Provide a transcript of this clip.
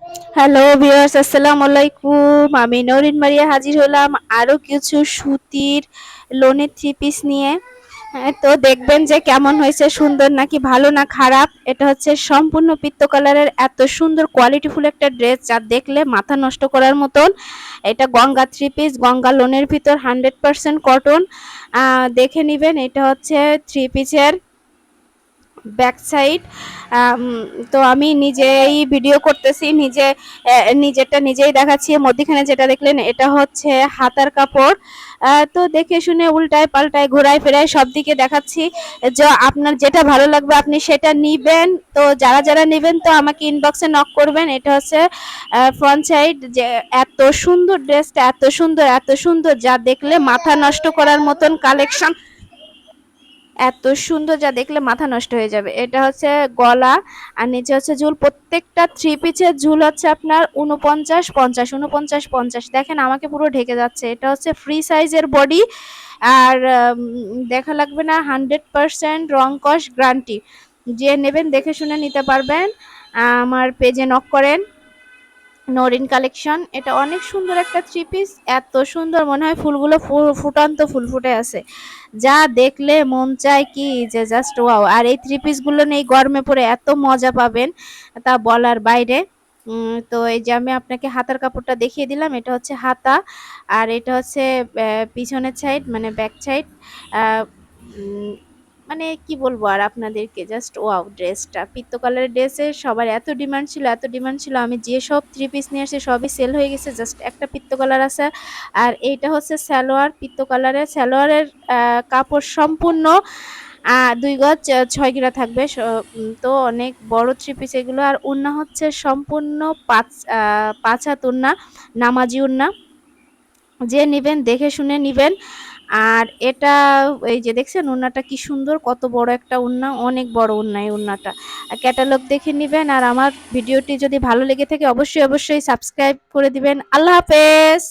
Hello viewers, আসসালামু আলাইকুম। আমি নরিন মারিয়া হাজির হলাম আরো কিছু সুতির লোনের থ্রি পিস নিয়ে। তো দেখবেন যে কেমন হয়েছে, সুন্দর নাকি ভালো না খারাপ। এটা হচ্ছে সম্পূর্ণ পিত্ত কালারের এত সুন্দর কোয়ালিটিফুল একটা ড্রেস যা দেখলে মাথা নষ্ট করার মতন। এটা গঙ্গা থ্রি পিস, গঙ্গা লোনের ভিতর 100% কটন। দেখে নিবেন, এটা হচ্ছে থ্রি পিসের ব্যাক সাইড। তো আমি নিজেই ভিডিও করতেছি, নিজেরটা নিজেই দেখাচ্ছি। মধ্যখানে যেটা দেখলেন এটা হচ্ছে হাতার কাপড়। তো দেখে শুনে উল্টায় পাল্টায় ঘোরায় ফেরায় সব দিকে দেখাচ্ছি। যে আপনার যেটা ভালো লাগবে আপনি সেটা নিবেন। তো যারা যারা নেবেন তো আমাকে ইনবক্সে নক করবেন। এটা হচ্ছে ফ্রন্ট সাইড। যে এত সুন্দর ড্রেসটা, এত সুন্দর এত সুন্দর যা দেখলে মাথা নষ্ট করার মতন কালেকশন, এত সুন্দর যা দেখলে মাথা নষ্ট হয়ে যাবে। এটা হচ্ছে গলা, আর নিচে হচ্ছে ঝুল। প্রত্যেকটা থ্রি পিসের ঝুল হচ্ছে আপনার 49 50 49 50। দেখেন আমাকে পুরো ঢেকে যাচ্ছে। এটা হচ্ছে ফ্রি সাইজের বডি। আর দেখা লাগবে না, 100% রং কস গ্যারান্টি। যে নেবেন দেখে শুনে নিতে পারবেন। আমার পেজে নক করেন, নরিন কালেকশন। এটা অনেক সুন্দর একটা থ্রি পিস, এত সুন্দর মনে হয় ফুলগুলো ফুটান্ত ফুল ফুটে আছে। যা দেখলে মন চায় কি যে জাস্ট ওয়াও। আর এই থ্রি পিস গুলো নেই গরমে পরে এত মজা পাবেন তা বলার বাইরে। তো এই যে আমি আপনাকে হাতার কাপড়টা দেখিয়ে দিলাম। এটা হচ্ছে হাতা, আর এটা হচ্ছে পিছনের সাইড মানে ব্যাক সাইড। আহ উম, মানে কি বলবো আর আপনাদেরকে, জাস্ট ওয়াও। ড্রেসটা পিত্ত কালারের ড্রেসের সবার এত ডিমান্ড ছিল, এত ডিমান্ড ছিল। আমি যে সব থ্রি পিস নিয়ে আসি সবই সেল হয়ে গেছে, জাস্ট একটা পিত্ত কালার আছে। আর এইটা হচ্ছে সালোয়ার, পিত্ত কালারের সালোয়ারের কাপড় সম্পূর্ণ 2 গজ 6 গিরা থাকবে। তো অনেক বড় থ্রি পিস এগুলো। আর ওড়না হচ্ছে সম্পূর্ণ 5 হাত ওড়না, নামাজি ওড়না। যে নিবেন দেখে শুনে নিবেন। আর এটা এই যে দেখছেন ওড়নাটা কি সুন্দর, কত বড় একটা ওড়না, অনেক বড় ওড়না এই ওড়নাটা। ক্যাটালগ দেখে নিবেন। আর আমার ভিডিওটি যদি ভালো লেগে থাকে অবশ্যই অবশ্যই সাবস্ক্রাইব করে দিবেন। আল্লাহ হাফেজ।